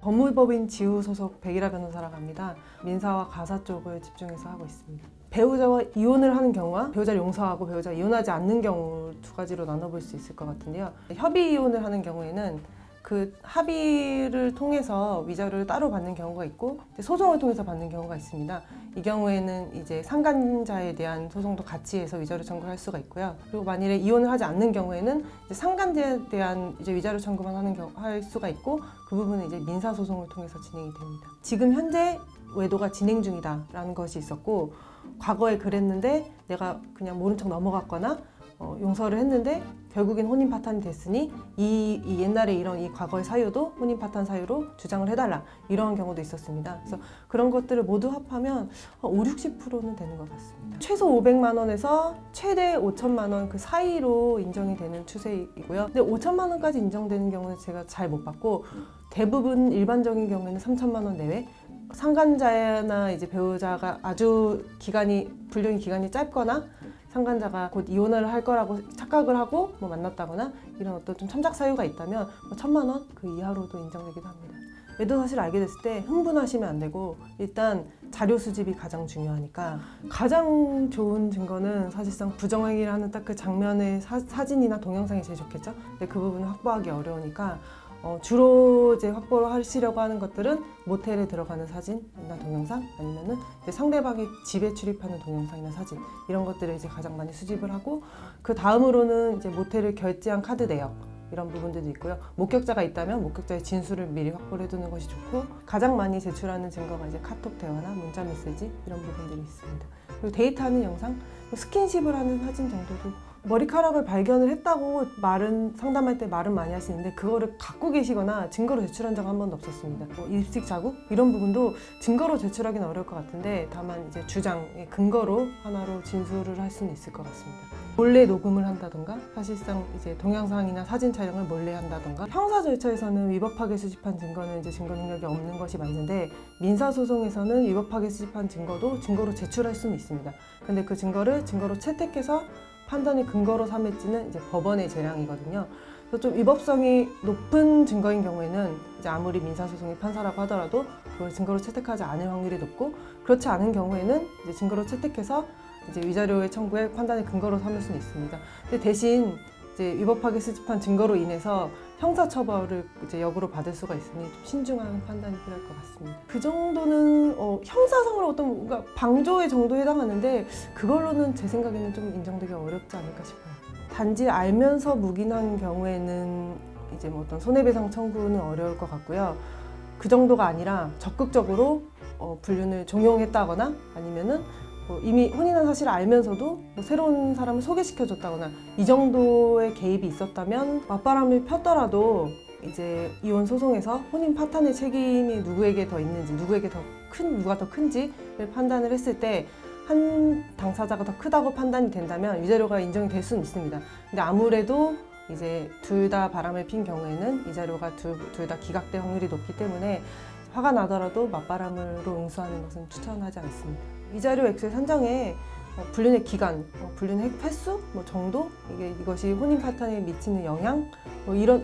법무법인 지우 소속 백일하 변호사라고 합니다. 민사와 가사 쪽을 집중해서 하고 있습니다. 배우자와 이혼을 하는 경우와 배우자를 용서하고 배우자가 이혼하지 않는 경우 두 가지로 나눠볼 수 있을 것 같은데요. 협의 이혼을 하는 경우에는 그 합의를 통해서 위자료를 따로 받는 경우가 있고 소송을 통해서 받는 경우가 있습니다. 이 경우에는 이제 상간자에 대한 소송도 같이 해서 위자료 청구를 할 수가 있고요. 그리고 만일에 이혼을 하지 않는 경우에는 이제 상간자에 대한 이제 위자료 청구만 할 수가 있고 그 부분은 이제 민사 소송을 통해서 진행이 됩니다. 지금 현재 외도가 진행 중이다라는 것이 있었고 과거에 그랬는데 내가 그냥 모른 척 넘어갔거나 용서를 했는데 결국엔 혼인 파탄이 됐으니 이 옛날에 이런 이 과거의 사유도 혼인 파탄 사유로 주장을 해달라 이런 경우도 있었습니다. 그래서 그런 것들을 모두 합하면 50~60%는 되는 것 같습니다. 최소 500만 원에서 최대 5천만 원 그 사이로 인정이 되는 추세이고요. 근데 5천만 원까지 인정되는 경우는 제가 잘 못 봤고 대부분 일반적인 경우에는 3천만 원 내외. 상간자나 이제 배우자가 아주 불륜 기간이 짧거나 상간자가 곧 이혼을 할 거라고 착각을 하고 만났다거나 이런 어떤 좀 참작 사유가 있다면 1,000만 원 그 이하로도 인정되기도 합니다. 외도 사실을 알게 됐을 때 흥분하시면 안 되고 일단 자료 수집이 가장 중요하니까 가장 좋은 증거는 사실상 부정행위를 하는 딱 그 장면의 사진이나 동영상이 제일 좋겠죠. 근데 그 부분은 확보하기 어려우니까 주로 이제 확보를 하시려고 하는 것들은 모텔에 들어가는 사진이나 동영상 아니면은 이제 상대방이 집에 출입하는 동영상이나 사진 이런 것들을 이제 가장 많이 수집을 하고 그 다음으로는 이제 모텔을 결제한 카드 내역 이런 부분들도 있고요. 목격자가 있다면 목격자의 진술을 미리 확보를 해두는 것이 좋고 가장 많이 제출하는 증거가 이제 카톡 대화나 문자 메시지 이런 부분들이 있습니다. 그리고 데이트하는 영상, 스킨십을 하는 사진 정도도 머리카락을 발견을 했다고 상담할 때 말은 많이 하시는데 그거를 갖고 계시거나 증거로 제출한 적 한 번도 없었습니다. 립스틱 자국 이런 부분도 증거로 제출하기는 어려울 것 같은데 다만 이제 주장의 근거로 하나로 진술을 할 수는 있을 것 같습니다. 몰래 녹음을 한다던가 사실상 이제 동영상이나 사진 촬영을 몰래 한다던가 형사 절차에서는 위법하게 수집한 증거는 이제 증거 능력이 없는 것이 맞는데 민사 소송에서는 위법하게 수집한 증거도 증거로 제출할 수는 있습니다. 근데 그 증거로 채택해서 판단의 근거로 삼을지는 이제 법원의 재량이거든요. 그래서 좀 위법성이 높은 증거인 경우에는 이제 아무리 민사소송의 판사라고 하더라도 그걸 증거로 채택하지 않을 확률이 높고 그렇지 않은 경우에는 이제 증거로 채택해서 이제 위자료의 청구에 판단의 근거로 삼을 수는 있습니다. 근데 대신 이제 위법하게 수집한 증거로 인해서 형사처벌을 이제 역으로 받을 수가 있으니 좀 신중한 판단이 필요할 것 같습니다. 그 정도는 형사상으로 어떤 뭔가 방조의 정도에 해당하는데 그걸로는 제 생각에는 좀 인정되기 어렵지 않을까 싶어요. 단지 알면서 묵인한 경우에는 이제 어떤 손해배상 청구는 어려울 것 같고요. 그 정도가 아니라 적극적으로 불륜을 종용했다거나 아니면은 이미 혼인한 사실을 알면서도 새로운 사람을 소개시켜줬다거나 이 정도의 개입이 있었다면 맞바람을 폈더라도 이제 이혼 소송에서 혼인 파탄의 책임이 누구에게 더 있는지 누가 더 큰지를 판단을 했을 때 한 당사자가 더 크다고 판단이 된다면 위자료가 인정이 될 수는 있습니다. 근데 아무래도 이제 둘 다 바람을 핀 경우에는 위자료가 둘 다 기각될 확률이 높기 때문에 화가 나더라도 맞바람으로 응수하는 것은 추천하지 않습니다. 위자료 액수의 산정에 불륜의 기간, 불륜의 횟수, 정도, 이것이 혼인 파탄에 미치는 영향,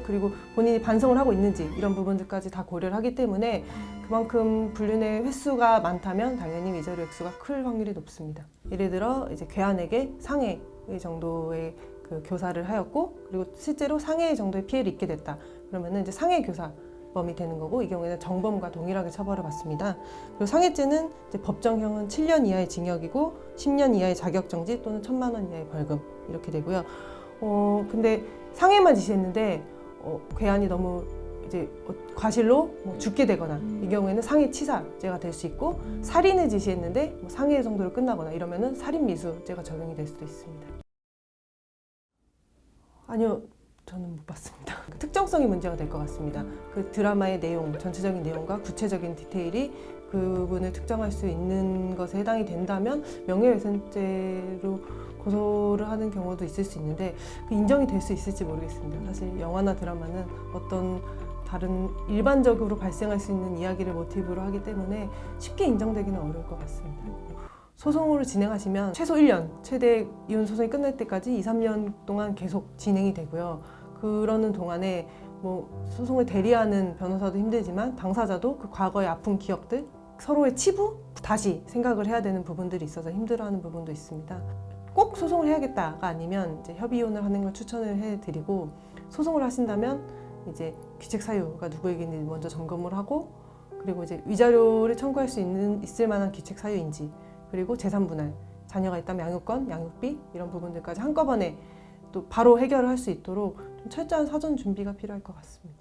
그리고 본인이 반성을 하고 있는지 이런 부분들까지 다 고려를 하기 때문에 그만큼 불륜의 횟수가 많다면 당연히 위자료 액수가 클 확률이 높습니다. 예를 들어 이제 괴한에게 상해 정도의 그 교사를 하였고 그리고 실제로 상해 정도의 피해를 입게 됐다. 그러면은 이제 상해 교사 범이 되는 거고 이 경우에는 정범과 동일하게 처벌을 받습니다. 그리고 상해죄는 이제 법정형은 7년 이하의 징역이고 10년 이하의 자격정지 또는 1,000만 원 이하의 벌금 이렇게 되고요. 근데 상해만 지시했는데 괴한이 너무 이제 과실로 죽게 되거나 이 경우에는 상해치사죄가 될 수 있고 살인을 지시했는데 상해 정도로 끝나거나 이러면은 살인미수죄가 적용이 될 수도 있습니다. 아니요. 저는 못 봤습니다. 특정성이 문제가 될 것 같습니다. 그 드라마의 내용, 전체적인 내용과 구체적인 디테일이 그분을 특정할 수 있는 것에 해당이 된다면 명예훼손죄로 고소를 하는 경우도 있을 수 있는데 인정이 될 수 있을지 모르겠습니다. 사실 영화나 드라마는 어떤 다른 일반적으로 발생할 수 있는 이야기를 모티브로 하기 때문에 쉽게 인정되기는 어려울 것 같습니다. 소송을 진행하시면 최소 1년, 최대 이혼 소송이 끝날 때까지 2, 3년 동안 계속 진행이 되고요. 그러는 동안에 뭐 소송을 대리하는 변호사도 힘들지만 당사자도 그 과거의 아픈 기억들, 서로의 치부 다시 생각을 해야 되는 부분들이 있어서 힘들어하는 부분도 있습니다. 꼭 소송을 해야겠다가 아니면 이제 협의 이혼을 하는 걸 추천을 해드리고, 소송을 하신다면 이제 귀책 사유가 누구에게인지 먼저 점검을 하고, 그리고 이제 위자료를 청구할 수 있을 만한 귀책 사유인지, 그리고 재산 분할, 자녀가 있다면 양육권, 양육비 이런 부분들까지 한꺼번에 또 바로 해결을 할 수 있도록 좀 철저한 사전 준비가 필요할 것 같습니다.